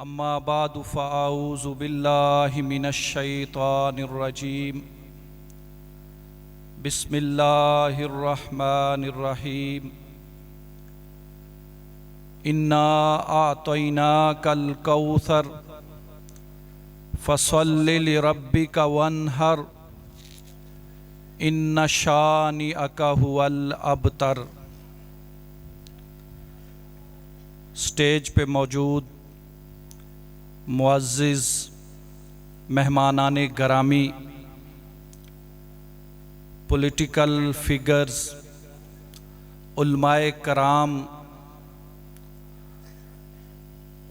अम्मा बादु फ़अऊज़ु बिल्लाहि मिनश शैतानिर रजीम। बिस्मिल्लाहिर रहमानिर रहीम। इन्ना आतैनाकल कौसर फसल्लि लिरब्बिका वन्हर इन्न शानिअका हुवल अबतर। स्टेज पे मौजूद मुअज़्ज़िज़ मेहमानाने गरामी, पॉलिटिकल फिगर्स, उलमाए कराम,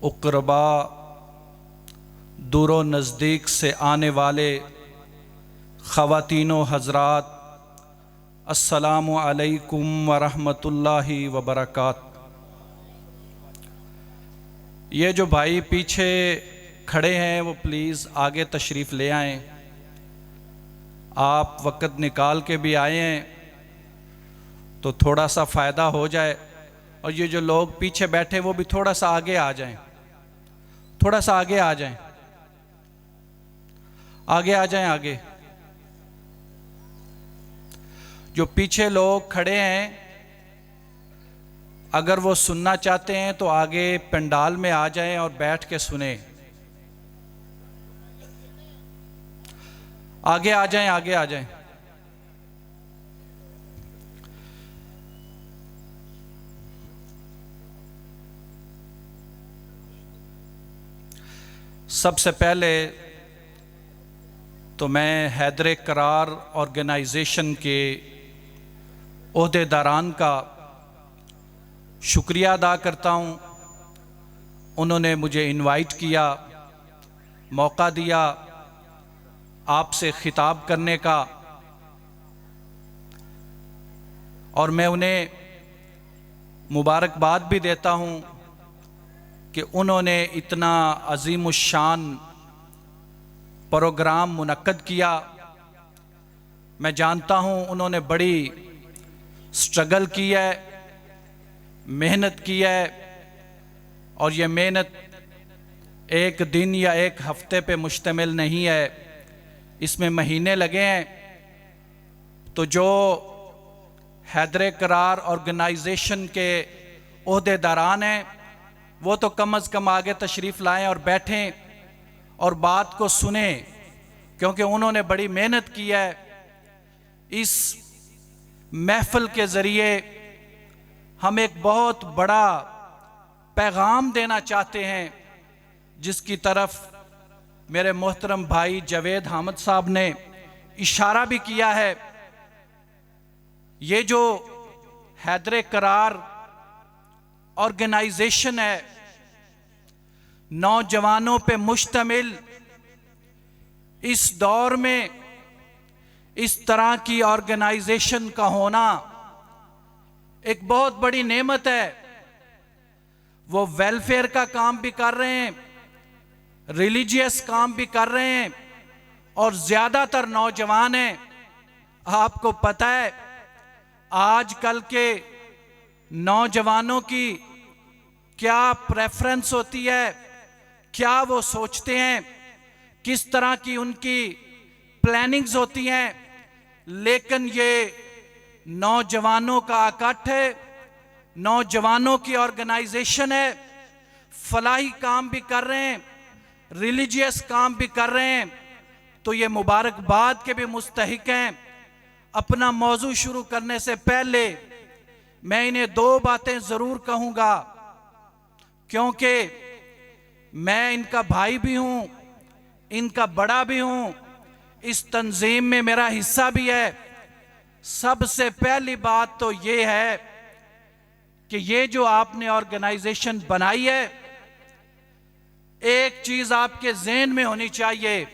उक़रबा, दूर नज़दीक से आने वाले ख़वातीनो हज़रात, अस्सलामु अलैकुम व रहमतुल्लाहि व बरकात। ये जो भाई पीछे खड़े हैं वो प्लीज़ आगे तशरीफ़ ले आएं। आप वक़्त निकाल के भी आए हैं तो थोड़ा सा फ़ायदा हो जाए, और ये जो लोग पीछे बैठे वो भी थोड़ा सा आगे आ जाएं, थोड़ा सा आगे आ जाएं, आगे आ जाएं। आगे जो पीछे लोग खड़े हैं, अगर वो सुनना चाहते हैं तो आगे पंडाल में आ जाएं और बैठ के सुने। आगे आ जाएं, आगे आ जाएं। सबसे पहले तो मैं हैदर करार ऑर्गेनाइजेशन के ओहदेदारान का शुक्रिया अदा करता हूँ। उन्होंने मुझे इनवाइट किया, मौका दिया आपसे खिताब करने का, और मैं उन्हें मुबारकबाद भी देता हूँ कि उन्होंने इतना अज़ीमुश्शान प्रोग्राम मुनक्कद किया। मैं जानता हूँ उन्होंने बड़ी स्ट्रगल की है, मेहनत की है, और ये मेहनत एक दिन या एक हफ्ते पे मुश्तमिल नहीं है, इसमें महीने लगे हैं। तो जो हैदर करार ऑर्गेनाइजेशन के ओहदेदारान हैं वो तो कम अज़ कम आगे तशरीफ़ लाएं और बैठें और बात को सुने, क्योंकि उन्होंने बड़ी मेहनत की है। इस महफ़िल के ज़रिए हम एक बहुत बड़ा पैगाम देना चाहते हैं, जिसकी तरफ मेरे मोहतरम भाई जावेद हामिद साहब ने इशारा भी किया है। ये जो हैदर करार ऑर्गेनाइजेशन है, नौजवानों पे मुश्तमिल, इस दौर में इस तरह की ऑर्गेनाइजेशन का होना एक बहुत बड़ी नेमत है। वो वेलफेयर का काम भी कर रहे हैं, रिलीजियस काम भी कर रहे हैं, और ज़्यादातर नौजवान हैं। आपको पता है आजकल के नौजवानों की क्या प्रेफरेंस होती है, क्या वो सोचते हैं, किस तरह की उनकी प्लानिंग्स होती हैं। लेकिन ये नौजवानों का इकट्ठ है, नौजवानों की ऑर्गेनाइजेशन है, फलाही काम भी कर रहे हैं, रिलीजियस काम भी कर रहे हैं। तो ये मुबारकबाद के भी मुस्तहिक हैं। अपना मौजू शुरू करने से पहले मैं इन्हें दो बातें ज़रूर कहूँगा, क्योंकि मैं इनका भाई भी हूँ, इनका बड़ा भी हूँ, इस तंजीम में मेरा हिस्सा भी है। सबसे पहली बात तो ये है कि ये जो आपने ऑर्गेनाइजेशन बनाई है, एक चीज़ आपके ज़हन में होनी चाहिए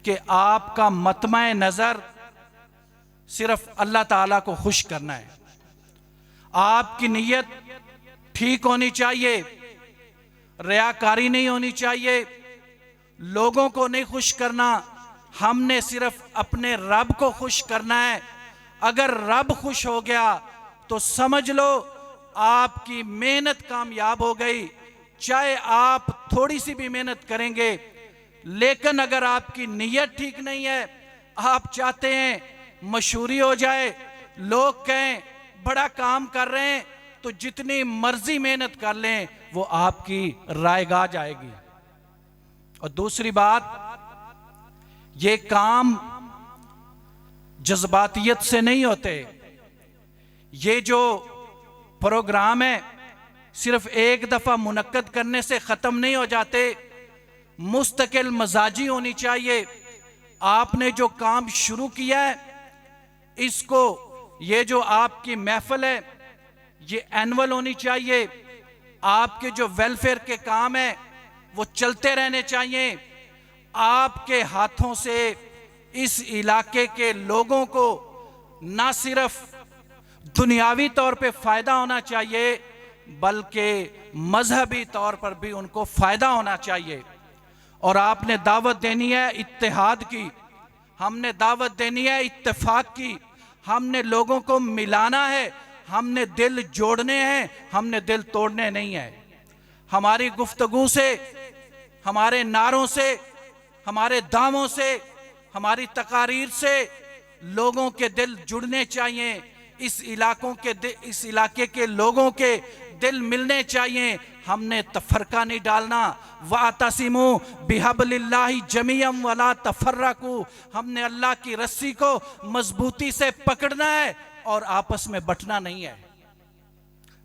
कि आपका मतमा नज़र सिर्फ अल्लाह ताला को खुश करना है। आपकी नीयत ठीक होनी चाहिए, रियाकारी नहीं होनी चाहिए, लोगों को नहीं खुश करना, हमने सिर्फ अपने रब को खुश करना है। अगर रब खुश हो गया तो समझ लो आपकी मेहनत कामयाब हो गई, चाहे आप थोड़ी सी भी मेहनत करेंगे, लेकिन अगर आपकी नीयत ठीक नहीं है, आप चाहते हैं मशहूरी हो जाए, लोग कहें बड़ा काम कर रहे हैं, तो जितनी मर्जी मेहनत कर लें वो आपकी रायगा जाएगी। और दूसरी बात, ये काम जज्बातियत से नहीं होते। ये जो प्रोग्राम है सिर्फ एक दफा मुनक्कद करने से खत्म नहीं हो जाते, मुस्तकिल मजाजी होनी चाहिए। आपने जो काम शुरू किया है, इसको, ये जो आपकी महफिल है, ये एनुअल होनी चाहिए। आपके जो वेलफेयर के काम है वो चलते रहने चाहिए। आपके हाथों से इस इलाके के लोगों को ना सिर्फ दुनियावी तौर पे फायदा होना चाहिए, बल्कि मजहबी तौर पर भी उनको फायदा होना चाहिए। और आपने दावत देनी है इत्तेहाद की, हमने दावत देनी है इत्तेफाक की। हमने लोगों को मिलाना है, हमने दिल जोड़ने हैं, हमने दिल तोड़ने नहीं है। हमारी गुफ्तगू से, हमारे नारों से, हमारे दावों से, हमारी तकारीर से लोगों के दिल जुड़ने चाहिए। इस इलाके के लोगों के दिल मिलने चाहिए। हमने तफरका नहीं डालना। वातसिमू बिहब्लिल्लाहि जमीअन वला तफर्रकू, हमने अल्लाह की रस्सी को मजबूती से पकड़ना है और आपस में बंटना नहीं है।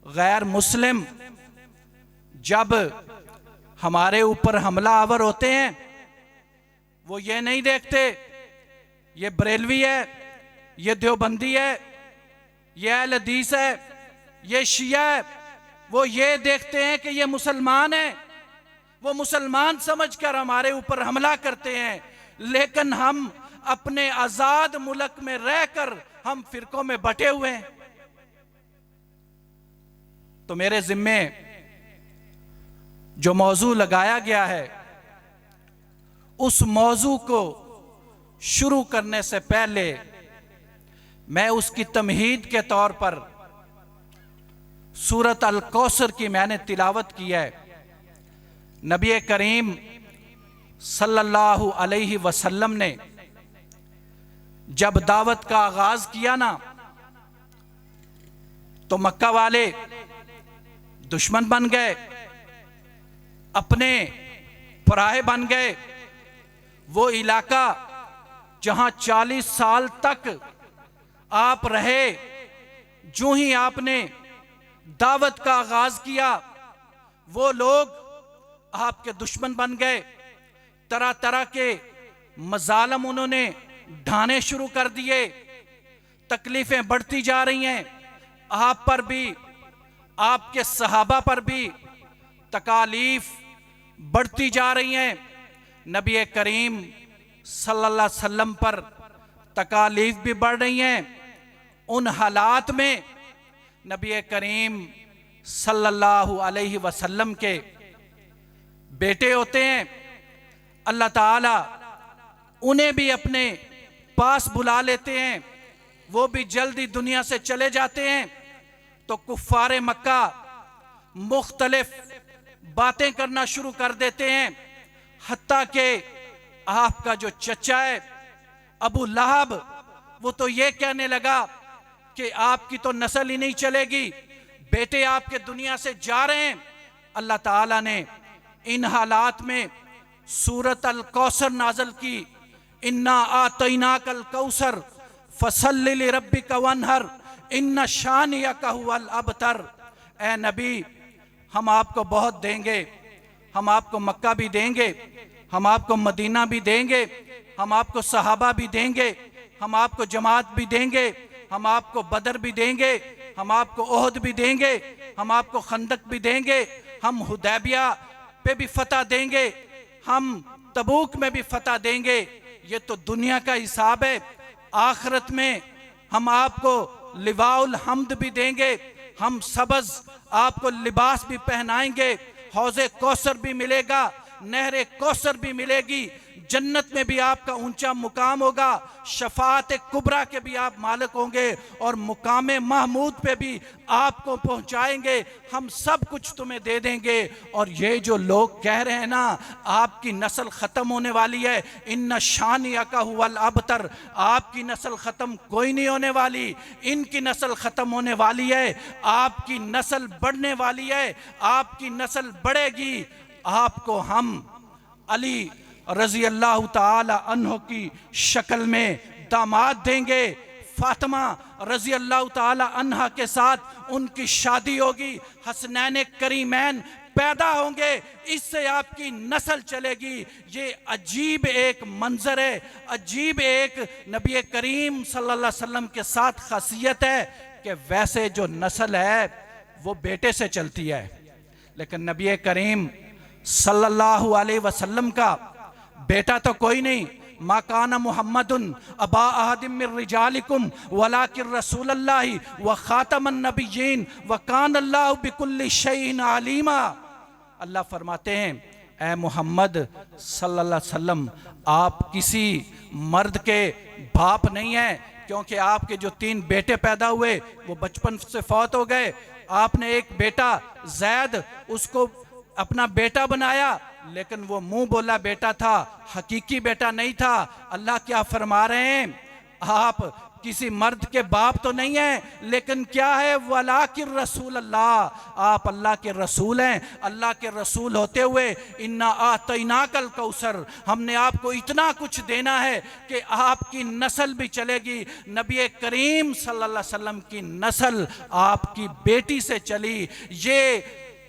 गैर मुस्लिम जब हमारे ऊपर हमला आवर होते हैं, वो ये नहीं देखते ये बरेलवी है, ये देवबंदी है, ये अहले हदीस है, ये शिया है। वो ये देखते हैं कि ये मुसलमान है। वो मुसलमान समझकर हमारे ऊपर हमला करते हैं, लेकिन हम अपने आजाद मुल्क में रहकर हम फिरकों में बटे हुए हैं। तो मेरे जिम्मे जो मौजू लगाया गया है, उस मौजू को शुरू करने से पहले मैं उसकी तमहीद के तौर पर सूरत अल कौसर की मैंने तिलावत की है। नबी करीम सल्लल्लाहु अलैहि वसल्लम ने जब दावत का आगाज किया ना, तो मक्का वाले दुश्मन बन गए, अपने पराहे बन गए। वो इलाका जहां 40 साल तक आप रहे, जो ही आपने दावत का आगाज किया, वो लोग आपके दुश्मन बन गए। तरह तरह के मजालम उन्होंने ढाने शुरू कर दिए। तकलीफें बढ़ती जा रही हैं, आप पर भी, आपके सहाबा पर भी तकालीफ बढ़ती जा रही हैं। नबी करीम सल्लल्लाहु अलैहि वसल्लम पर तकालीफ भी बढ़ रही हैं। उन हालात में नबी करीम सल्लल्लाहु अलैहि वसल्लम के बेटे होते हैं, अल्लाह ताला उन्हें भी अपने पास बुला लेते हैं। वो भी जल्दी दुनिया से चले जाते हैं। तो कुफ्फारे मक्का मुख्तलिफ बातें करना शुरू कर देते हैं। हत्ता के आपका जो चचा है अबू लहब, वो तो ये कहने लगा कि आपकी तो नस्ल ही नहीं चलेगी, बेटे आपके दुनिया से जा रहे हैं। अल्लाह ताला ने इन हालात में सूरत अल कौसर नाज़िल की, इन्ना आतैनाकल कौसर फसल्लि लिरब्बिका वन्हर इन्ना शानियका हुवल अबतर। ए नबी, हम आपको बहुत देंगे, हम आपको मक्का भी देंगे, हम आपको मदीना भी देंगे, हम आपको सहाबा भी देंगे, हम आपको जमात भी देंगे, हम आपको बदर भी देंगे, हम आपको ओहद भी देंगे, हम आपको खंदक भी देंगे, हम हुदैबिया पे भी फतह देंगे, हम तबूक में भी फतह देंगे। ये तो दुनिया का हिसाब है। आखिरत में हम आपको लिवाउल हम्द भी देंगे, हम सबज आपको लिबास भी पहनाएंगे, हौज़े कौसर भी मिलेगा, नहरे कौसर भी मिलेगी। जन्नत में भी आपका ऊंचा मुकाम होगा, शफाअत कुबरा के भी आप मालिक होंगे और मुकाम महमूद पे भी आपको पहुंचाएंगे। हम सब कुछ तुम्हें दे देंगे। और ये जो लोग कह रहे हैं ना आपकी नस्ल ख़त्म होने वाली है, इन्ना शानिया का हुवल अबतर, आपकी नस्ल ख़त्म कोई नहीं होने वाली, इनकी नस्ल ख़त्म होने वाली है, आपकी नस्ल बढ़ने वाली है, आपकी नस्ल बढ़ेगी। आपको हम अली रजी अल्लाह ताला अन्हो की शक्ल में दामाद देंगे। फातिमा रजी अल्लाह ताला अन्हा के साथ उनकी शादी होगी, हसनैन करीमैन पैदा होंगे, इससे आपकी नस्ल चलेगी। ये अजीब एक मंजर है, अजीब एक नबी करीम सल्लल्लाहु अलैहि वसल्लम के साथ खासियत है कि वैसे जो नस्ल है वो बेटे से चलती है, लेकिन नबी करीम सल्लल्लाहु अलैहि वसल्लम का बेटा तो कोई नहीं। मा काना मुहम्मदुन अबा अहदिम मिर रिजालिकुम वलाकिन रसूलुल्लाहि व खातमन नबिय्यीन व कान अल्लाहु बिकुल्लि शैइन अलीमा। अल्लाह फरमाते हैं, ए मोहम्मद सल्लल्लाहु अलैहि वसल्लम, आप किसी मर्द के बाप नहीं हैं, क्योंकि आपके जो 3 बेटे पैदा हुए वो बचपन से फौत हो गए। आपने एक बेटा जैद उसको अपना बेटा बनाया, लेकिन वो मुंह बोला बेटा था, हकीकी बेटा नहीं था। अल्लाह क्या फरमा रहे हैं, आप किसी मर्द के बाप तो नहीं हैं, लेकिन क्या है, वलाकिन रसूल अल्लाह, आप अल्लाह के रसूल हैं। अल्लाह के रसूल होते हुए इन्ना आतैनाकल कौसर, हमने आपको इतना कुछ देना है कि आपकी नस्ल भी चलेगी। नबी करीम सल्लल्लाहु अलैहि वसल्लम की नस्ल आपकी बेटी से चली। ये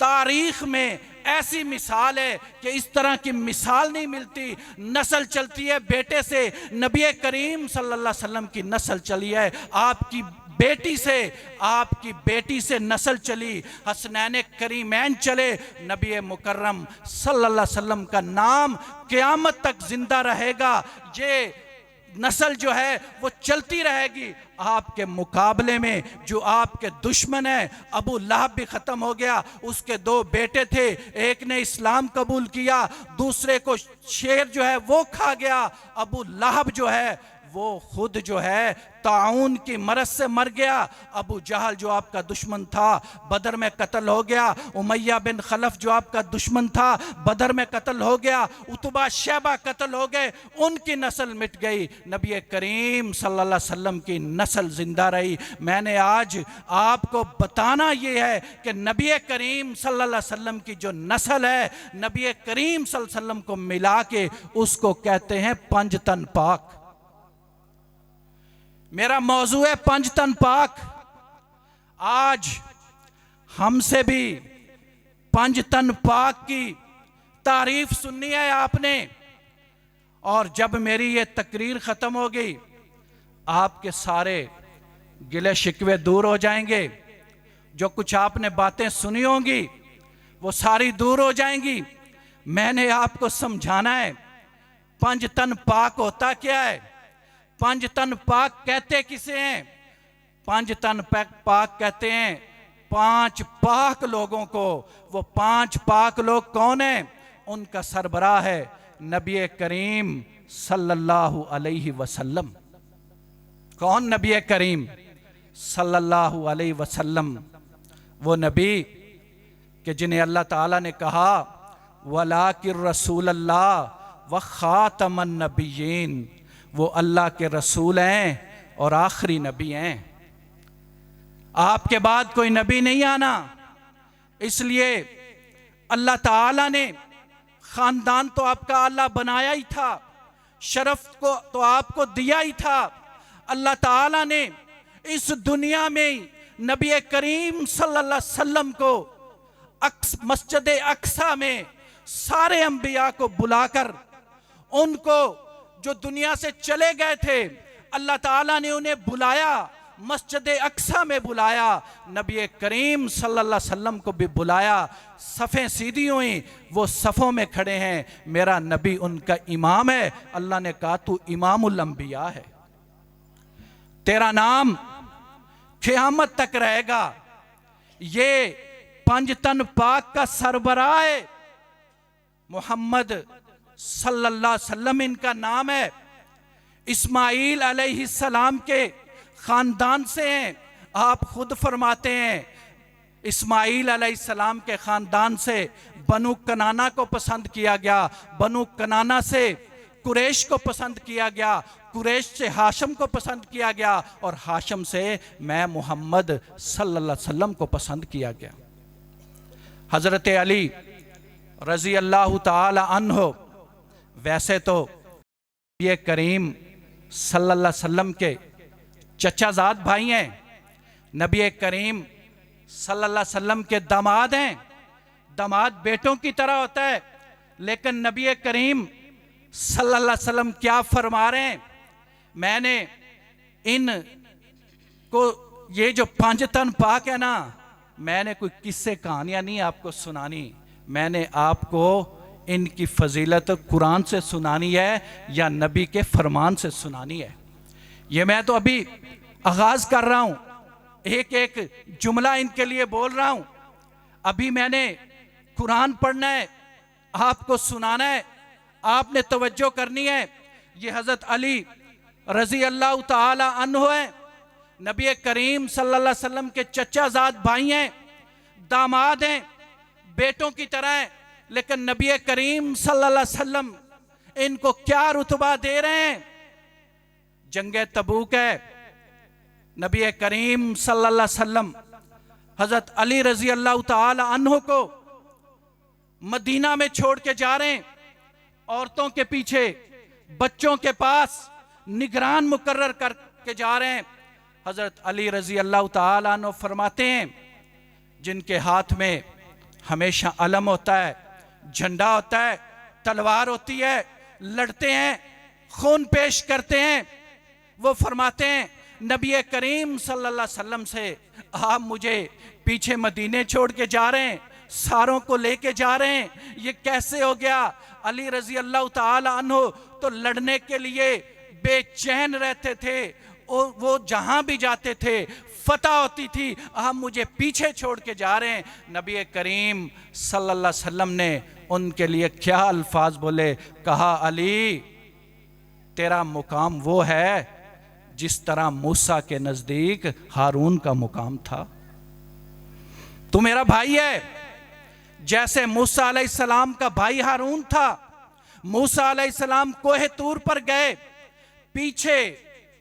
तारीख में ऐसी मिसाल है कि इस तरह की मिसाल नहीं मिलती। नस्ल चलती है बेटे से, नबी करीम सल्लल्लाहु अलैहि वसल्लम की नस्ल चली है आपकी बेटी से, आपकी बेटी से नस्ल चली, हसनैन करीमैन चले। नबी मुकर्रम सल्लल्लाहु अलैहि वसल्लम का नाम क़यामत तक जिंदा रहेगा। ये नस्ल जो है वो चलती रहेगी। आपके मुकाबले में जो आपके दुश्मन है, अबू लहब भी ख़त्म हो गया, उसके 2 बेटे थे, एक ने इस्लाम कबूल किया, दूसरे को शेर जो है वो खा गया। अबू लहब जो है वो खुद जो है ताउन की मरज से मर गया। अबू जहल जो आपका दुश्मन था बदर में कत्ल हो गया। उमैया बिन खलफ जो आपका दुश्मन था बदर में कत्ल हो गया। उतबा शैबा कत्ल हो गए, उनकी नस्ल मिट गई। नबी करीम सल्लल्लाहु अलैहि वसल्लम की नस्ल जिंदा रही। मैंने आज आपको बताना ये है कि नबी करीम सल्लल्लाहु अलैहि वसल्लम की जो नस्ल है, नबी करीम सल्लल्लाहु अलैहि वसल्लम को मिला के उसको कहते हैं 5 तन पाक। मेरा मौजू है 5 तन पाक। आज हमसे भी 5 तन पाक की तारीफ सुननी है आपने। और जब मेरी ये तकरीर ख़त्म होगी आपके सारे गिले शिकवे दूर हो जाएंगे। जो कुछ आपने बातें सुनी होंगी वो सारी दूर हो जाएंगी। मैंने आपको समझाना है 5 तन पाक होता क्या है, 5 तन पाक कहते किसे हैं। 5 तन पाक कहते हैं 5 पाक लोगों को। वो 5 पाक लोग कौन हैं? उनका सरबराह है नबी करीम सल्लल्लाहु अलैहि वसल्लम। कौन नबी करीम सल्लल्लाहु अलैहि वसल्लम? वो नबी कि जिन्हें अल्लाह ताला ने कहा वलाकिर रसूल अल्लाह व खातमन नबिय्यीन, वो अल्लाह के रसूल हैं और आखिरी नबी हैं। आपके बाद कोई नबी नहीं आना। इसलिए अल्लाह ताला ने खानदान तो आपका अल्लाह बनाया ही था, शरफ को तो आपको दिया ही था। अल्लाह ताला ने इस दुनिया में नबी करीम सल्लल्लाहु अलैहि वसल्लम को मस्जिद अक्सा में सारे अंबिया को बुलाकर उनको जो दुनिया से चले गए थे अल्लाह ताला ने उन्हें बुलाया, मस्जिद अक्सा में बुलाया। नबी करीम सल्लल्लाहु अलैहि वसल्लम को भी बुलाया। सफ़ें सीधी हुई, वो सफ़ों में खड़े हैं। मेरा नबी उनका इमाम है। अल्लाह ने कहा तू इमामुल अंबिया है, तेरा नाम क़यामत तक रहेगा। ये 5 तन पाक का सरबराह है मोहम्मद सल्लल्लाहु अलैहि वसल्लम इनका नाम है। इस्माईल अलैहिस्सलाम के ख़ानदान से हैं। आप खुद फरमाते हैं इस्माईल अलैहिस्सलाम के ख़ानदान से बनु कनाना को पसंद किया गया, बनु कनाना से कुरैश को पसंद किया गया, कुरैश से हाशम को पसंद किया गया और हाशम से मैं मोहम्मद सल्लल्लाहु अलैहि वसल्लम को पसंद किया गया। हज़रत अली रज़ी अल्लाह ताला अन्हो वैसे तो ये करीम सल्लल्लाहु अलैहि वसल्लम के चचाजाद भाई हैं, नबी करीम सल्लल्लाहु अलैहि वसल्लम के दामाद हैं। दामाद बेटों की तरह होता है, लेकिन नबी करीम सल्लल्लाहु अलैहि वसल्लम क्या फरमा रहे हैं, मैंने इन को ये जो 5 तन पाक है ना, मैंने कोई किस्से कहानियां नहीं आपको सुनानी, मैंने आपको इनकी फजीलत कुरान से सुनानी है या नबी के फरमान से सुनानी है। ये मैं तो अभी आगाज कर रहा हूं, एक एक जुमला इनके लिए बोल रहा हूं। अभी मैंने कुरान पढ़ना है, आपको सुनाना है, आपने तवज्जो करनी है। ये हजरत अली रजी अल्लाह ताला अन्हु है, नबी करीम सल्लल्लाहु अलैहि वसल्लम के चचाजाद भाई हैं, दामाद हैं, बेटों की तरह हैं। लेकिन नबी करीम सल्लल्लाहु अलैहि वसल्लम इनको क्या रुतबा दे रहे हैं। जंगे तबूक है, नबी करीम सल्लल्लाहु अलैहि वसल्लम हजरत अली रजी अल्लाह ताला अन्हु को मदीना में छोड़ के जा रहे हैं, औरतों के पीछे, बच्चों के पास निगरान मुकर्रर करके जा रहे हैं। हजरत अली रजी अल्लाह ताला अन्हु फरमाते हैं, जिनके हाथ में हमेशा अलम होता है, झंडा होता है, तलवार होती है, लड़ते हैं, खून पेश करते हैं, वो फरमाते हैं नबी करीम सल्लल्लाहु अलैहि वसल्लम से, आप मुझे पीछे मदीने छोड़ के जा रहे हैं, सारों को लेके जा रहे हैं, ये कैसे हो गया। अली रजी अल्लाह ताला अन्हु तो लड़ने के लिए बेचैन रहते थे, वो जहां भी जाते थे फतह होती थी, आप मुझे पीछे छोड़ के जा रहे हैं। नबी करीम सल्लल्लाहु अलैहि वसल्लम ने उनके लिए क्या अल्फाज बोले, कहा अली तेरा मुकाम वो है जिस तरह मूसा के नजदीक हारून का मुकाम था। तू मेरा भाई है, जैसे मूसा अलैहिस्सलाम का भाई हारून था। मूसा अलैहिस्सलाम कोहे तूर पर गए, पीछे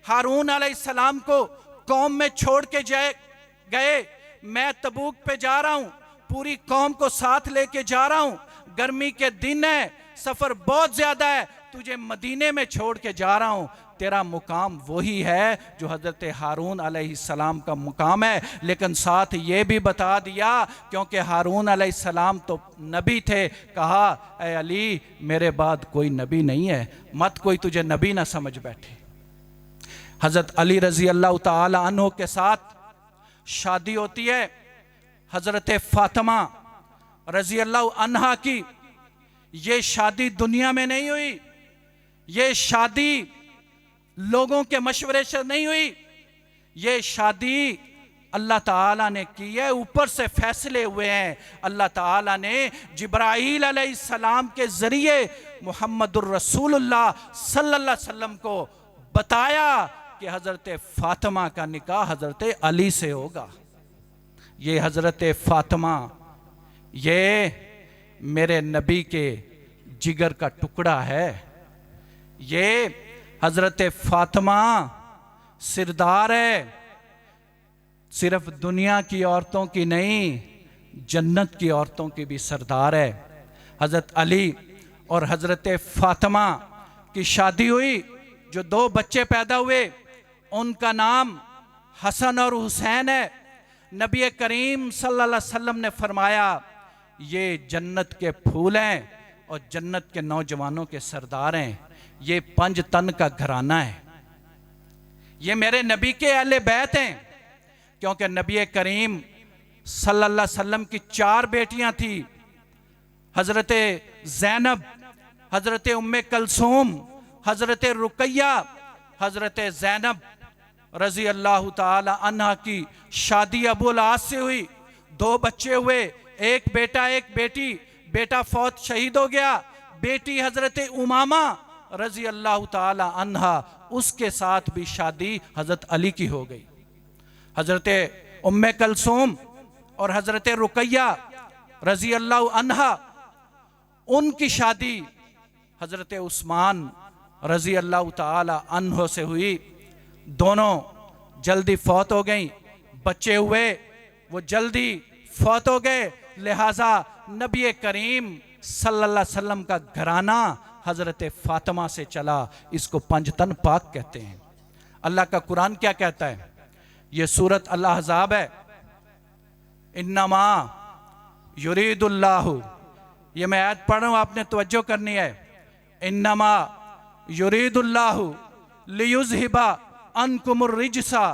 हारून अलैहिस्सलाम को कौम में छोड़ के गए, मैं तबूक पे जा रहा हूं, पूरी कौम को साथ लेके जा रहा हूं, गर्मी के दिन है, सफर बहुत ज्यादा है, तुझे मदीने में छोड़ के जा रहा हूं। तेरा मुकाम वही है जो हजरत हारून अलैहिस्सलाम का मुकाम है। लेकिन साथ ये भी बता दिया, क्योंकि हारून अलैहिस्सलाम तो नबी थे, कहा ऐ अली मेरे बाद कोई नबी नहीं है, मत कोई तुझे नबी ना समझ बैठे। हजरत अली रजी अल्लाह ताला अन्हु के साथ शादी होती है हजरत फातिमा रजी अल्लाह अन्हा की। ये शादी दुनिया में नहीं हुई, ये शादी लोगों के मशवरे से नहीं हुई, ये शादी अल्लाह ताला ने की है, ऊपर से फैसले हुए हैं। अल्लाह ताला ने जिब्राईल अलैहिस्सलाम के जरिए मुहम्मदुर रसूलुल्लाह सल्लल्लाहु अलैहि वसल्लम को बताया कि हजरत फातिमा का निकाह हजरत अली से होगा। ये हजरत फातिमा ये मेरे नबी के जिगर का टुकड़ा है। ये हजरत फातिमा सिरदार है, सिर्फ दुनिया की औरतों की नहीं, जन्नत की औरतों की भी सरदार है। हजरत अली और हजरत फातिमा की शादी हुई, जो 2 बच्चे पैदा हुए उनका नाम हसन और हुसैन है। नबी करीम सल्लल्लाहु अलैहि वसल्लम ने फरमाया ये जन्नत के फूल हैं और जन्नत के नौजवानों के सरदार हैं, ये 5 तन का घराना है, ये मेरे नबी के अहले बैत हैं। क्योंकि नबी करीम सल्लल्लाहु अलैहि वसल्लम की 4 बेटियां थी, हजरत ज़ैनब, हजरत उम्मे कलसूम, हजरत रुकैया। हजरत ज़ैनब रजी अल्लाह ताला अन्हा की शादी अबुल आस से हुई, 2 बच्चे हुए, एक बेटा एक बेटी। बेटा फौत शहीद हो गया, बेटी हजरत उमामा रजी अल्लाह ताला अन्हा, उसके साथ भी शादी हजरत अली की हो गई। हजरत उम्मे कलसूम और हजरत रुकैया रजी अल्लाह अन्हा, उनकी शादी हजरत उस्मान रजी अल्लाह ताला अन्हो से हुई। दोनों जल्दी फौत हो गई, बच्चे हुए वो जल्दी फौत हो गए। लिहाजा नबी करीम सल्लल्लाहु अलैहि वसल्लम का घराना हजरत फातिमा से चला। इसको पंजतन पाक कहते हैं। अल्लाह का कुरान क्या कहता है? ये सूरत अल अहज़ाब है। इन्नमा युरीदुल्लाहु, ये मैं आयत पढ़ रहा हूं, आपने तवज्जो करनी है। इन्नमा युरीदुल्लाहु लियुज़हिबा अनकुमुर रिजसा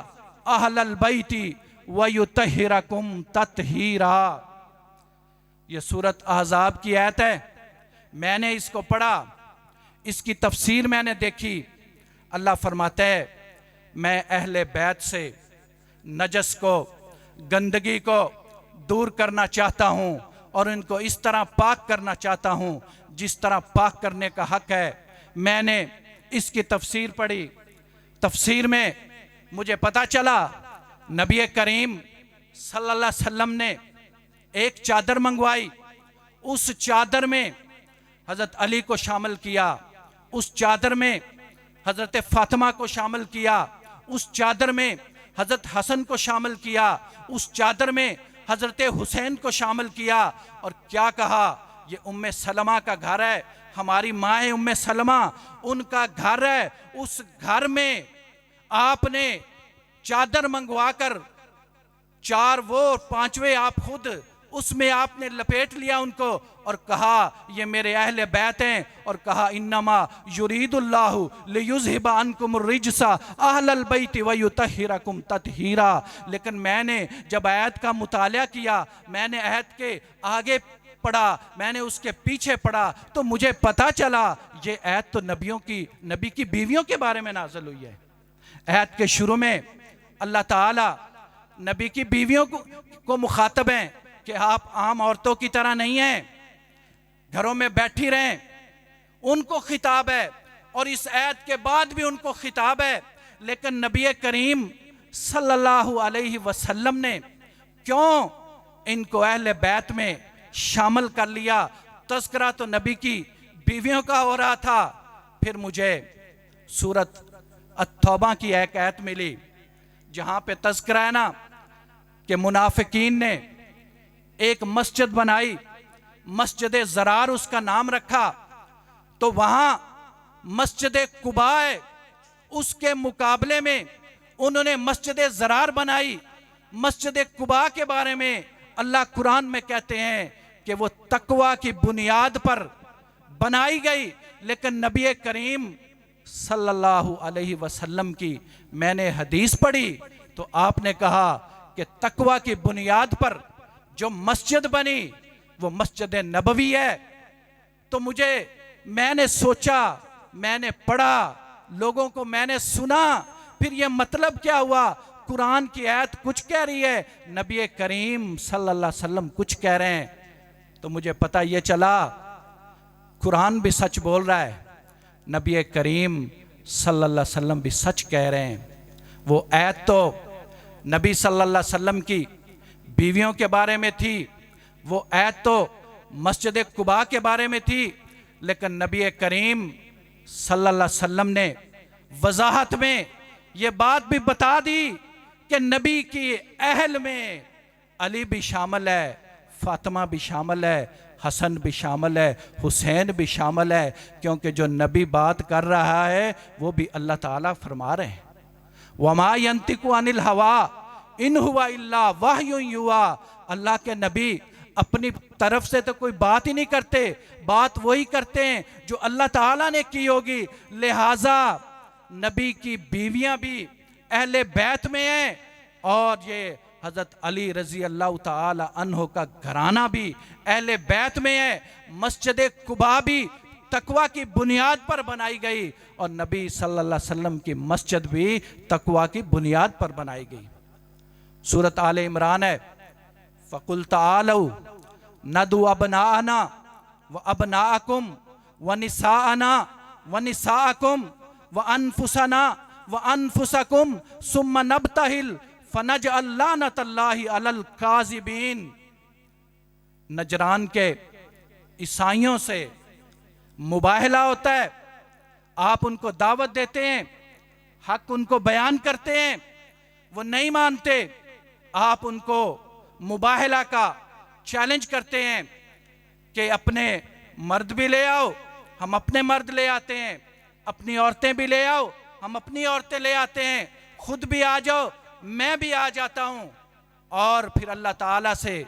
अहलल बैती व युतहिरकुम तत्हीरा। ये सूरत अहज़ाब की आयत है। मैंने इसको पढ़ा, इसकी तफसीर मैंने देखी। अल्लाह फरमाता है, मैं अहले बैत से नजस को, गंदगी को दूर करना चाहता हूँ और इनको इस तरह पाक करना चाहता हूँ जिस तरह पाक करने का हक है। मैंने इसकी तफसीर पढ़ी। तफसीर में मुझे पता चला नबी करीम सल्लल्लाहु अलैहि वसल्लम ने एक चादर मंगवाई। उस चादर में हजरत अली को शामिल किया, उस चादर में हजरत फातिमा को शामिल किया, उस चादर में हजरत हसन को शामिल किया, उस चादर में हजरत हुसैन को शामिल किया। और क्या कहा, ये उम्मे सलमा का घर है, हमारी माँ है उम्मे सलमा, उनका घर है। उस घर में आपने चादर मंगवाकर, चार वो, पांचवे आप खुद, उसमें आपने लपेट लिया उनको और कहा ये मेरे अहले बैत हैं। और कहा इन्नमा युरीदुल्लाहु लियुज़हिबा अनकुमुर रिजसा अहलल बैति व युतहिरकुम तत्हीरा। लेकिन मैंने जब आयत का मुताला किया, मैंने आयत के आगे पढ़ा, मैंने उसके पीछे पढ़ा, तो मुझे पता चला ये आयत तो नबी की बीवियों के बारे में नाज़िल हुई है। आयत के शुरू में अल्लाह ताला नबी की बीवियों को मुखातब हैं कि आप आम औरतों की तरह नहीं हैं, घरों में बैठी रहें, उनको खिताब है। और इस आयत के बाद भी उनको खिताब है। लेकिन नबी करीम सल्लल्लाहु अलैहि वसल्लम ने क्यों इनको अहले बैत में शामिल कर लिया? तज़किरा तो नबी की बीवियों का हो रहा था। फिर मुझे सूरत अत-तौबा की एक आयत मिली जहां पे तज़किरा है ना कि मुनाफिकीन ने एक मस्जिद बनाई, मस्जिद ज़रार उसका नाम रखा। तो वहां मस्जिद कुबा है, उसके मुकाबले में उन्होंने मस्जिद ज़रार बनाई। मस्जिद कुबा के बारे में अल्लाह कुरान में कहते हैं कि वो तकवा की बुनियाद पर बनाई गई। लेकिन नबी करीम सल्लल्लाहु अलैहि वसल्लम की मैंने हदीस पढ़ी तो आपने कहा कि तकवा की बुनियाद पर जो मस्जिद बनी वो मस्जिद नबवी है। तो मैंने सोचा, मैंने पढ़ा, लोगों को मैंने सुना, फिर ये मतलब क्या हुआ? कुरान की आयत कुछ कह रही है, नबी करीम सल्लल्लाहु अलैहि वसल्लम कुछ कह रहे हैं। तो मुझे पता ये चला कुरान भी सच बोल रहा है, नबी करीम सल्लल्लाहु अलैहि वसल्लम भी सच कह रहे हैं। वो आयत तो नबी सल्लल्लाहु अलैहि वसल्लम की बीवियों के बारे में थी, वो आयत तो मस्जिद कुबा के बारे में थी। लेकिन नबी करीम सल्लल्लाहु अलैहि वसल्लम ने वजाहत में ये बात भी बता दी कि नबी की अहल में अली भी शामिल है, फातिमा भी शामिल है, हसन भी शामिल है, हुसैन भी शामिल है। क्योंकि जो नबी बात कर रहा है वो भी अल्लाह ताला फरमा रहे हैं, वमा यंतिकु अनिल हवा इन हुआ इल्ला वहयुन युहा। अल्लाह के नबी अपनी तरफ से तो कोई बात ही नहीं करते, बात वही करते हैं जो अल्लाह ताला ने की होगी। लिहाजा नबी की बीवियां भी अहले बैत में हैं और ये हजरत अली रजी अल्लाह ताला अन्हो का घराना भी अहले बैत में है। मस्जिद कुबा भी तकवा की बुनियाद पर बनाई गई और नबी सल्लल्लाहु अलैहि वसल्लम की मस्जिद भी तकवा की बुनियाद पर बनाई गई। सूरत आले इमरान है, फ़कुल तालौ नदु अबनाअना व अबनाअकुम व निसाअना व निसाअकुम व अनफुसना व अनफुसकुम सुम्मा नब्तहिल फनजअल लानतल्लाहि अलल काज़िबीन। नजरान के ईसाइयों से मुबाहला होता है, आप उनको दावत देते हैं, हक उनको बयान करते हैं, वो नहीं मानते, आप उनको मुबाहला का चैलेंज करते हैं कि अपने मर्द भी ले आओ, हम अपने मर्द ले आते हैं, अपनी औरतें भी ले आओ, हम अपनी औरतें ले आते हैं, खुद भी आ जाओ, मैं भी आ जाता हूं। और फिर अल्लाह ताला से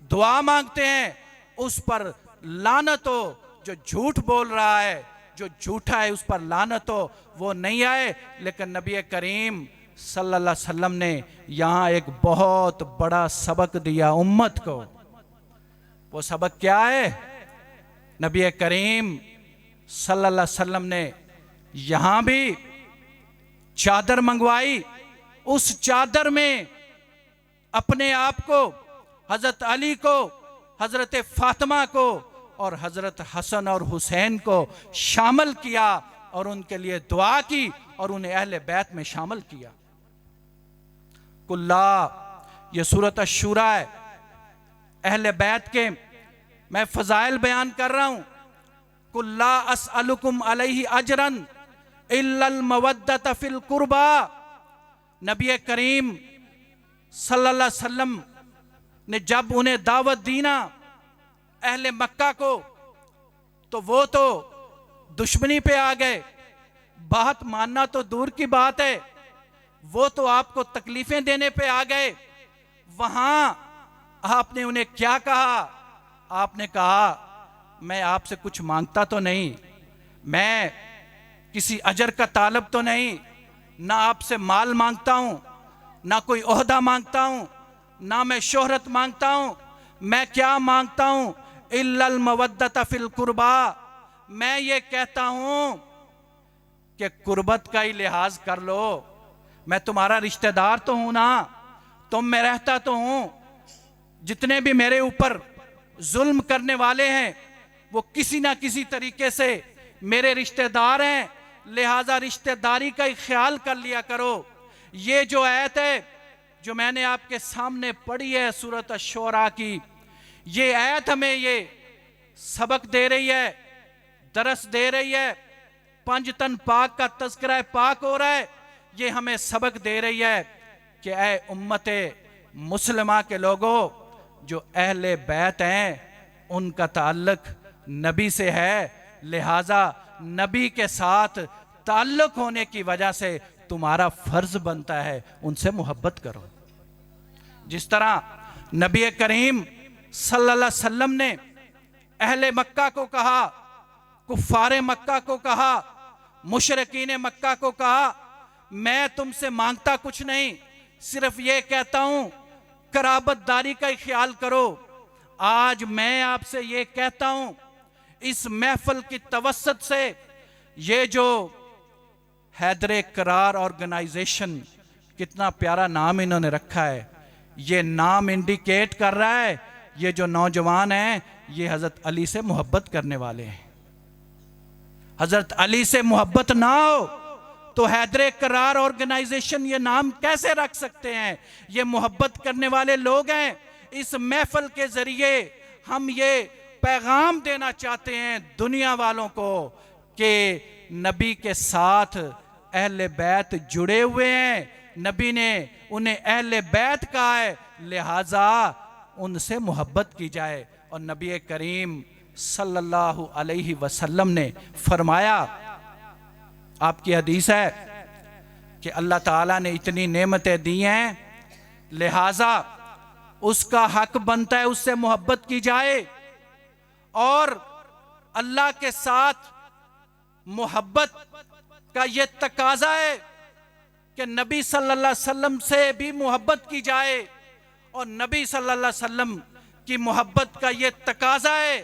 दुआ मांगते हैं, उस पर लानत हो जो झूठ बोल रहा है, जो झूठा है उस पर लानत हो, वो नहीं आए। लेकिन नबी करीम सल्लल्लाहु अलैहि वसल्लम ने यहाँ एक बहुत बड़ा सबक दिया उम्मत को। वो सबक क्या है? नबी करीम सल्लल्लाहु अलैहि वसल्लम ने यहाँ भी चादर मंगवाई, उस चादर में अपने आप को, हजरत अली को, हजरत फातिमा को और हजरत हसन और हुसैन को शामिल किया और उनके लिए दुआ की और उन्हें अहले बैत में शामिल किया। कुल्ला, ये सूरत अश-शूरा है, अहले बैत के मैं फजाइल बयान कर रहा हूं। कुल्ला अस्अलुकुम अलैहि अजरन इल्लल मवद्दत फिल कुर्बा। नबी करीम सल्लल्लाहु अलैहि वसल्लम ने जब उन्हें दावत दी ना अहले मक्का को, तो वो तो दुश्मनी पे आ गए, बात मानना तो दूर की बात है, वो तो आपको तकलीफें देने पे आ गए। वहां आपने उन्हें क्या कहा? आपने कहा मैं आपसे कुछ मांगता तो नहीं, मैं किसी अजर का तालब तो नहीं, ना आपसे माल मांगता हूं, ना कोई ओहदा मांगता हूं, ना मैं शोहरत मांगता हूं, मैं क्या मांगता हूं? इल्लल मवद्दत फिल कुर्बा। मैं ये कहता हूं कि कुर्बत का ही लिहाज कर लो, मैं तुम्हारा रिश्तेदार तो हूं ना, तुम में रहता तो हूं। जितने भी मेरे ऊपर जुल्म करने वाले हैं वो किसी ना किसी तरीके से मेरे रिश्तेदार हैं, लिहाजा रिश्तेदारी का ही ख्याल कर लिया करो। ये जो आयत है जो मैंने आपके सामने पढ़ी है सूरत अश-शूरा की, ये आयत हमें ये सबक दे रही है, दरस दे रही है, पंज तन पाक का तज़किरा पाक हो रहा है। ये हमें सबक दे रही है कि ऐ उम्मते मुस्लिमा के लोगों, जो अहले बैत हैं उनका ताल्लुक नबी से है, लिहाजा नबी के साथ ताल्लुक होने की वजह से तुम्हारा फर्ज बनता है उनसे मोहब्बत करो। जिस तरह नबी करीम सल्लल्लाहु अलैहि वसल्लम ने अहले मक्का को कहा, कुफ्फारे मक्का को कहा, मुशरिकीन मक्का को कहा, मैं तुमसे मांगता कुछ नहीं, सिर्फ ये कहता हूं कराबतदारी का ही ख्याल करो। आज मैं आपसे ये कहता हूं, इस महफिल की तवस्सुत से, ये जो हैदर करार ऑर्गेनाइजेशन, कितना प्यारा नाम इन्होंने रखा है, ये नाम इंडिकेट कर रहा है ये जो नौजवान हैं ये हजरत अली से मोहब्बत करने वाले हैं। हजरत अली से मोहब्बत ना हो तो हैदर करार ऑर्गेनाइजेशन ये नाम कैसे रख सकते हैं? ये मोहब्बत करने वाले लोग हैं। इस महफिल के जरिए हम ये पैगाम देना चाहते हैं दुनिया वालों को कि नबी के साथ अहले बैत जुड़े हुए हैं, नबी ने उन्हें अहले बैत कहा है, लिहाजा उनसे मोहब्बत की जाए। और नबी करीम सल्लल्लाहु अलैहि वसल्लम ने फरमाया, आपकी हदीस है कि अल्लाह ताला ने इतनी नेमतें दी हैं, लिहाजा उसका हक बनता है उससे मोहब्बत की जाए। और अल्लाह के साथ मोहब्बत का ये तकाजा है कि नबी सल्लल्लाहु अलैहि वसल्लम से भी मोहब्बत की जाए, और नबी सल्लल्लाहु अलैहि वसल्लम की मोहब्बत का ये तकाजा है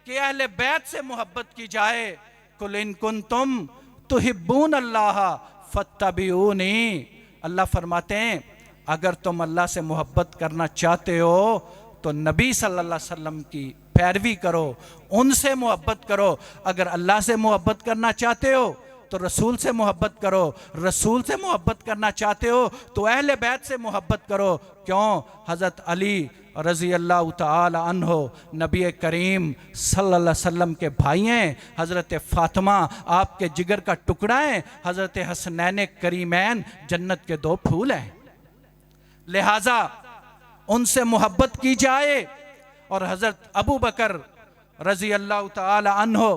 कि अहले बैत से मोहब्बत की जाए। कुल इन कुंतुम तुहिब्बून अल्लाह फत्तबिऊनी। अल्लाह फरमाते हैं अगर तुम अल्लाह से मोहब्बत करना चाहते हो तो नबी सल्लल्लाहु अलैहि वसल्लम की पैरवी करो, उनसे मोहब्बत करो। अगर अल्लाह से मोहब्बत करना चाहते हो तो रसूल से मोहब्बत करो, रसूल से मोहब्बत करना चाहते हो तो अहले बैत से मोहब्बत करो। क्यों? हज़रत अली रज़ी अल्लाह तआला अन्हो नबी करीम सल्लल्लाहु अलैहि वसल्लम के भाई हैं, हज़रत फ़ातिमा आपके जिगर का टुकड़ा है, हज़रत हसनैन करीमैन जन्नत के दो फूल हैं। लिहाजा उनसे मोहब्बत की जाए। और हज़रत अबू बकर रज़ी अल्लाह तआला अन्हो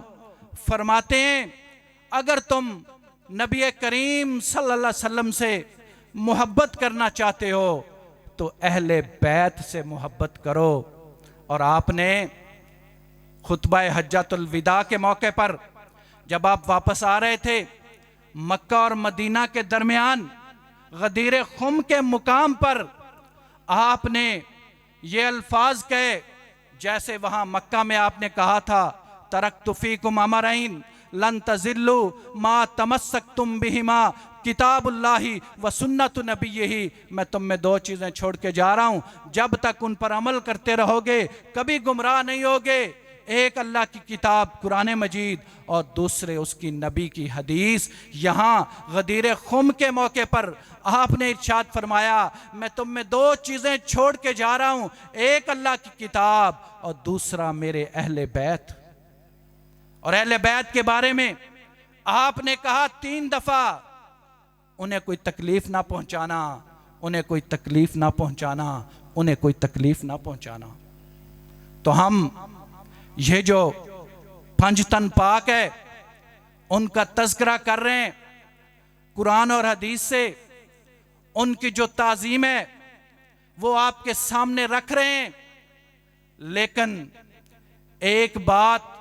फरमाते हैं, अगर तुम नबी करीम सल्लल्लाहु अलैहि वसल्लम से मोहब्बत करना चाहते हो तो अहले बैत से मोहब्बत करो। और आपने खुतबा हज्जतुल विदा के मौके पर जब आप वापस आ रहे थे, मक्का और मदीना के दरमियान गदीर खुम के मुकाम पर आपने ये अल्फाज कहे, जैसे वहां मक्का में आपने कहा था, तरक्तु फीकुम अमरैन लन तज़िल्लू मा तमस्सक्तुम बिहिमा किताबुल्लाही व सुन्नतु नबिय्यिही। मैं तुम में दो चीज़ें छोड़ के जा रहा हूँ, जब तक उन पर अमल करते रहोगे कभी गुमराह नहीं होगे। एक अल्लाह की किताब कुरान मजीद और दूसरे उसकी नबी की हदीस। यहाँ गदीर खुम के मौके पर आपने इरशाद फरमाया, मैं तुम में दो चीज़ें छोड़ के जा रहा हूँ, एक अल्लाह की किताब और दूसरा मेरे अहले बैत। और अहले बैत के बारे में आपने कहा 3 दफा, उन्हें कोई तकलीफ ना पहुंचाना, उन्हें कोई तकलीफ ना पहुंचाना, उन्हें कोई तकलीफ ना पहुंचाना। तो हम ये जो 5 तन पाक है उनका तज़किरा कर रहे हैं कुरान और हदीस से, उनकी जो ताज़ीम है वो आपके सामने रख रहे हैं। लेकिन एक बात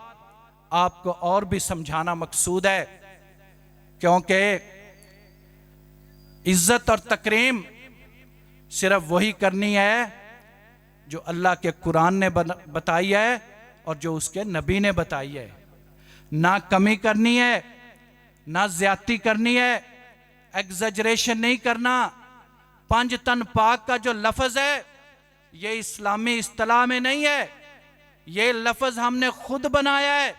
आपको और भी समझाना मकसूद है, क्योंकि इज्जत और तकरीम सिर्फ वही करनी है जो अल्लाह के कुरान ने बताई है और जो उसके नबी ने बताई है। ना कमी करनी है, ना ज्यादती करनी है, एग्जैजरेशन नहीं करना। 5 तन पाक का जो लफ्ज़ है ये इस्लामी इस्तिलाह में नहीं है, ये लफ्ज़ हमने खुद बनाया है।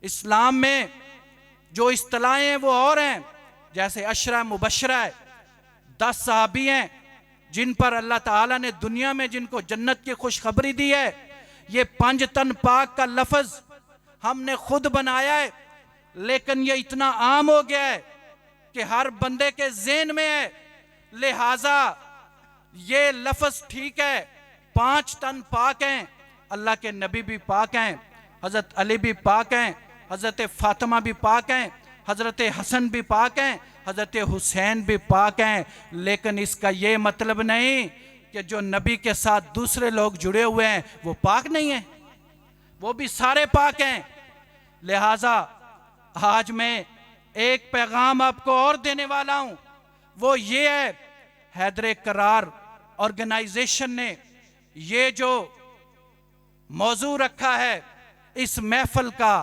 इस्लाम में जो इस्तिलाहें हैं वो और हैं, जैसे अशरा मुबशरा है, 10 सहाबी हैं जिन पर अल्लाह ताला ने दुनिया में जिनको जन्नत की खुशखबरी दी है। ये 5 तन पाक का लफ्ज़ हमने खुद बनाया है, लेकिन ये इतना आम हो गया है कि हर बंदे के ज़हन में है। लिहाजा ये लफ्ज़ ठीक है, 5 तन पाक हैं, अल्लाह के नबी भी पाक हैं, हज़रत अली भी पाक हैं, हज़रत फ़ातिमा भी पाक हैं, हज़रत हसन भी पाक हैं, हज़रत हुसैन भी पाक हैं। लेकिन इसका ये मतलब नहीं कि जो नबी के साथ दूसरे लोग जुड़े हुए हैं वो पाक नहीं हैं, वो भी सारे पाक हैं। लिहाजा आज मैं एक पैगाम आपको और देने वाला हूं, वो ये है, हैदर करार ऑर्गेनाइजेशन ने ये जो मौजू रखा है इस महफिल का,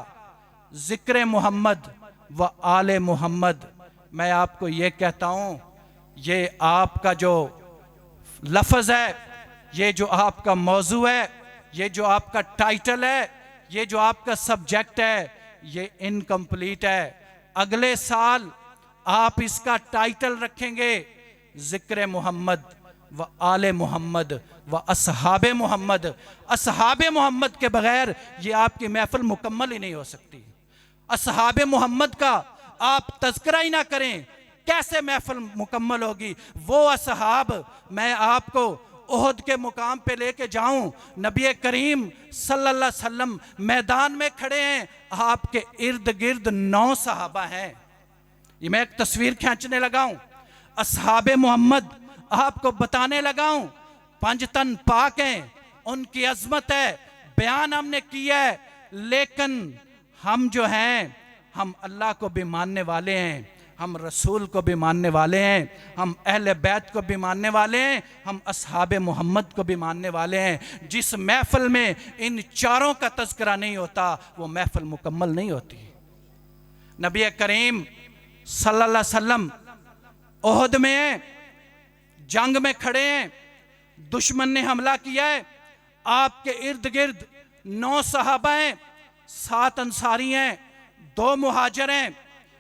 जिक्र मोहम्मद व आले मोहम्मद, मैं आपको ये कहता हूं, ये आपका जो लफ्ज़ है, ये जो आपका मौजू है, ये जो आपका टाइटल है, ये जो आपका सब्जेक्ट है, ये इनकम्प्लीट है। अगले साल आप इसका टाइटल रखेंगे जिक्र मोहम्मद व आले मोहम्मद व असहाबे मोहम्मद। असहाबे मोहम्मद के बगैर ये आपकी महफिल मुकम्मल ही नहीं हो सकती। असहाबे मोहम्मद का आप तज़किरा ही ना करें, कैसे महफिल मुकम्मल होगी? वो असहाब मैं आपको ओहद के मुकाम पे लेके जाऊं, नबी करीम सल्लल्लाहु अलैहि वसल्लम मैदान में खड़े हैं, आपके इर्द गिर्द 9 सहाबा हैं। ये मैं एक तस्वीर खींचने लगा हूं, असहाबे मोहम्मद आपको बताने लगा हूं, 5 तन पाक हैं, उनकी अजमत है, बयान हमने किया है। लेकिन हम जो हैं, हम अल्लाह को भी मानने वाले हैं, हम रसूल को भी मानने वाले हैं, हम अहले बैत को भी मानने वाले हैं, हम असहाबे मोहम्मद को भी मानने वाले हैं। जिस महफिल में इन चारों का तज़किरा नहीं होता वो महफिल मुकम्मल नहीं होती। नबी करीम सल्लल्लाहु अलैहि वसल्लम ओहद में हैं, जंग में खड़े हैं, दुश्मन ने हमला किया है, आपके इर्द गिर्द 9 सहाबा हैं, 7 अंसारी हैं, 2 मुहाजिर हैं।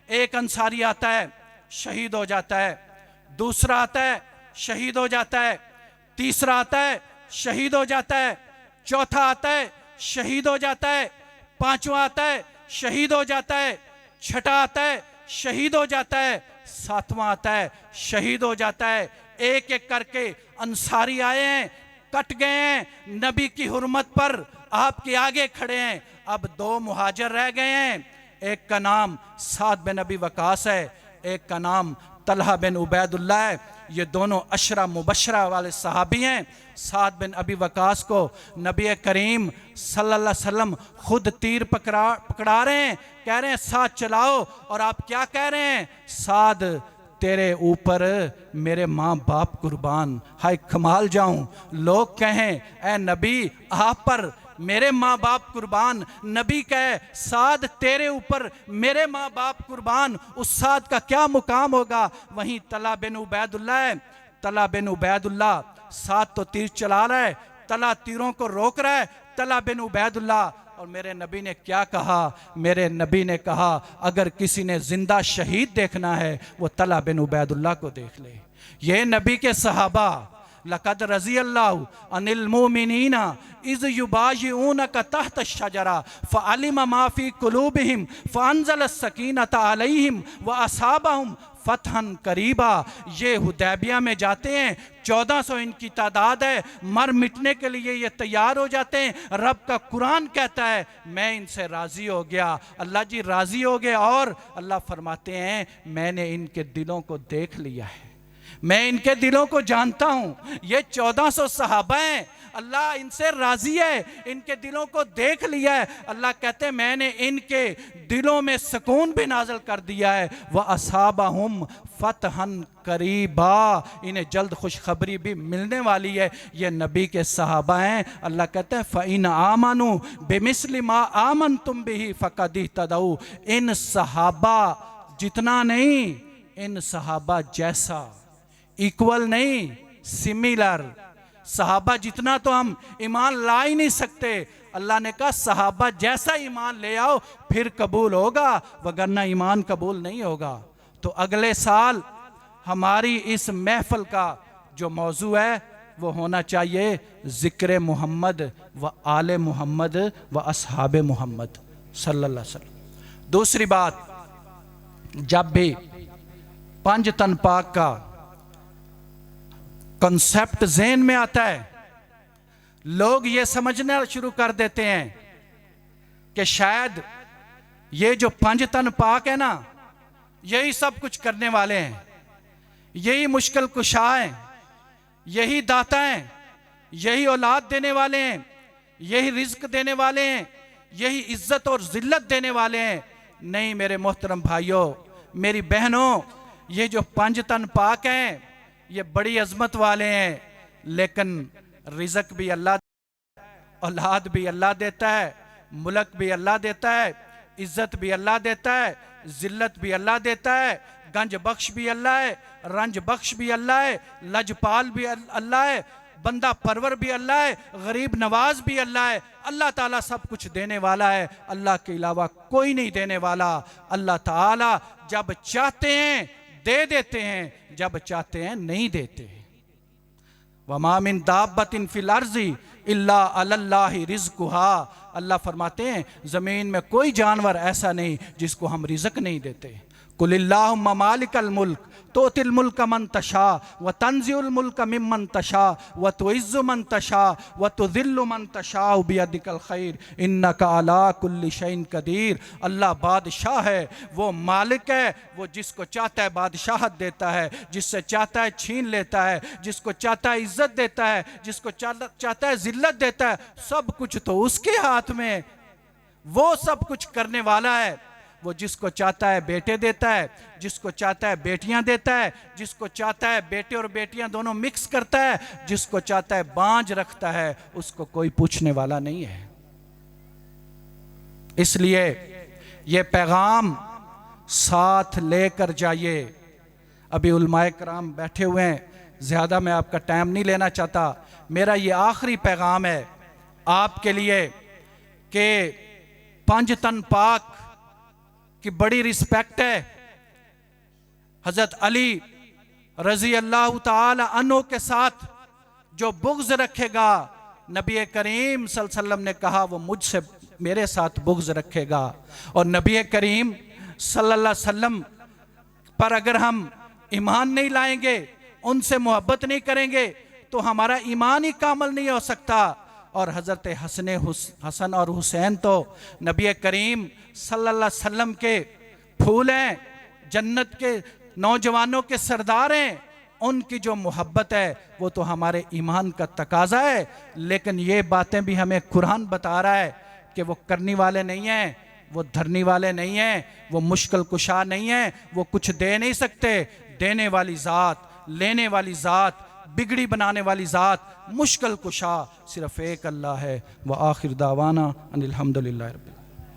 एक अंसारी आता है, शहीद हो जाता है, दूसरा आता है, शहीद हो जाता है, तीसरा आता है, शहीद हो जाता है, चौथा आता है, शहीद हो जाता है, पांचवा आता है, शहीद हो जाता है, छठा आता है, शहीद हो जाता है, सातवां आता है, शहीद हो जाता है। एक एक करके अंसारी आए हैं, कट गए हैं, नबी की हुर्मत पर आपके आगे खड़े हैं। अब 2 मुहाजिर रह गए हैं, एक का नाम साद बिन अबी वकास है, एक का नाम तलहा बिन उबैदुल्लाह है। ये दोनों अशरा मुबशरा वाले सहाबी हैं। साद बिन अबी वकास को नबी करीम सल्लल्लाहु अलैहि वसल्लम खुद तीर पकड़ा रहे हैं, कह रहे हैं साद चलाओ, और आप क्या कह रहे हैं? साद तेरे ऊपर मेरे माँ बाप कुर्बान। हाय कमाल जाऊं, लोग कहें ए नबी आप पर मेरे माँ बाप कुर्बान, नबी कहे साद तेरे ऊपर मेरे माँ बाप कुर्बान, उस साद का क्या मुकाम होगा? वहीं तला बिन उबैदुल्लाह है, तला बिन उबैदुल्लाह, साद तो तीर चला रहा है, तला तीरों को रोक रहा है, तला बिन उबैदुल्लाह। और मेरे नबी ने क्या कहा? मेरे नबी ने कहा अगर किसी ने जिंदा शहीद देखना है वो तला बिन उबैदुल्लाह को देख ले। ये नबी के सहाबा लक़द रज़ी अल्लाहु अनिल मोमिनीना इज़ युबायिऊनका तहत शजरा फ़अलिम मा फ़ी कुलूबिहिम फ़अंज़ल सकीनत अलैहिम व असाबहुम फ़तहन करीबा। ये हुदैबिया में जाते हैं, 1400 इनकी तादाद है, मर मिटने के लिए ये तैयार हो जाते हैं। रब का कुरान कहता है मैं इनसे राज़ी हो गया, अल्लाह जी राज़ी हो गए। और अल्लाह फरमाते हैं मैंने इनके दिलों को देख लिया है, मैं इनके दिलों को जानता हूं। ये 1400 सहाबा हैं, अल्लाह इनसे राजी है, इनके दिलों को देख लिया है। अल्लाह कहते हैं मैंने इनके दिलों में सुकून भी नाज़िल कर दिया है। वह असाबहुम फतहन करीबा, इन्हें जल्द खुशखबरी भी मिलने वाली है। ये नबी के सहाबा हैं। अल्लाह कहते हैं फ़इन आमनु बिमिस्लि मा आमनतुम बिही फ़क़द इह्तदऊ। इन सहाबा जितना नहीं, इन सहाबा जैसा, इक्वल नहीं, सिमिलर। सहाबा जितना तो हम ईमान ला ही नहीं सकते, अल्लाह ने कहा सहाबा जैसा ईमान ले आओ फिर कबूल होगा, वगरना ईमान कबूल नहीं होगा। तो अगले साल हमारी इस महफिल का जो मौजू है वो होना चाहिए ज़िक्र मोहम्मद व आले मोहम्मद व असहाबे मोहम्मद सल्लल्लाहु अलैहि वसल्लम। दूसरी बात, जब भी पंज तन पाक का कॉन्सेप्ट ज़हन में आता है, लोग ये समझना शुरू कर देते हैं कि शायद ये जो 5 तन पाक है ना, यही सब कुछ करने वाले हैं, यही मुश्किल कुशा हैं, यही दाता हैं, यही औलाद देने वाले हैं, यही रिज्क देने वाले हैं, यही इज्जत और जिल्लत देने वाले हैं। नहीं मेरे मोहतरम भाइयों, मेरी बहनों, ये जो 5 तन पाक हैं ये बड़ी अजमत वाले हैं, लेकिन रिज़्क भी अल्लाह, औलाद भी अल्लाह देता है, मुल्क भी अल्लाह देता है, इज्जत भी अल्लाह देता है, जिल्लत भी अल्लाह देता है, गंज बख्श भी अल्लाह है, रंज बख्श भी अल्लाह है, लजपाल भी अल्लाह है, बंदा परवर भी अल्लाह है, गरीब नवाज भी अल्लाह है। अल्लाह ताला सब कुछ देने वाला है, अल्लाह के अलावा कोई नहीं देने वाला। अल्लाह ताला जब चाहते हैं दे देते हैं, जब चाहते हैं नहीं देते। वमा मिन दाब्बतिन फिल अर्ज़ि इल्ला अल्लाहि रिज़्कुहा। अल्लाह फरमाते हैं ज़मीन में कोई जानवर ऐसा नहीं जिसको हम रिज़्क नहीं देते। कुलिल्लाहुम्मा मालिकल मुल्क तोतिल मुल्क मन तशा व तंज़िउल मुल्क मिम्मन तशा व तुइज़्ज़ु मन तशा व तुज़िल्लु मन तशा बियदिकल खैर इन्नका अला कुल्लि शैइन कदीर। अल्लाह बादशाह है, वो मालिक है, वो जिसको चाहता है बादशाहत देता है, जिससे चाहता है छीन लेता है, जिसको चाहता है इज्जत देता है, जिसको चाहता है जिल्लत देता है। सब कुछ तो उसके हाथ में, वो सब कुछ करने वाला है। वो जिसको चाहता है बेटे देता है, जिसको चाहता है बेटियां देता है, जिसको चाहता है बेटे और बेटियां दोनों मिक्स करता है, जिसको चाहता है बांझ रखता है, उसको कोई पूछने वाला नहीं है। इसलिए ये पैगाम साथ लेकर जाइए। अभी उलमाए कराम बैठे हुए हैं, ज़्यादा मैं आपका टाइम नहीं लेना चाहता। मेरा ये आखिरी पैगाम है आपके लिए कि 5 तन पाक की बड़ी रिस्पेक्ट है। हजरत अली रजी अल्लाह ताला अन्हु के साथ जो बुग़्ज़ रखेगा, नबी करीम सल्लल्लाहु अलैहि वसल्लम ने कहा वो मुझसे मेरे साथ बुग़्ज़ रखेगा। और नबी करीम सल्लल्लाहु अलैहि वसल्लम पर अगर हम ईमान नहीं लाएंगे, उनसे मोहब्बत नहीं करेंगे, तो हमारा ईमान ही कामल नहीं हो सकता। और हज़रत हसन और हुसैन तो नबी करीम सल्लल्लाहु अलैहि वसल्लम के फूल हैं, जन्नत के नौजवानों के सरदार हैं। उनकी जो मोहब्बत है वो तो हमारे ईमान का तकाजा है। लेकिन ये बातें भी हमें कुरान बता रहा है कि वो करने वाले नहीं हैं, वो धरने वाले नहीं हैं, वो मुश्किल कुशा नहीं हैं, वो कुछ दे नहीं सकते। देने वाली ज़ात, लेने वाली ज़ात, बिगड़ी बनाने वाली ज़ात, मुश्किल कुशा सिर्फ़ एक अल्लाह है। व आखिर दावाना अनिल हम्दुलिल्लाहि रब्बिल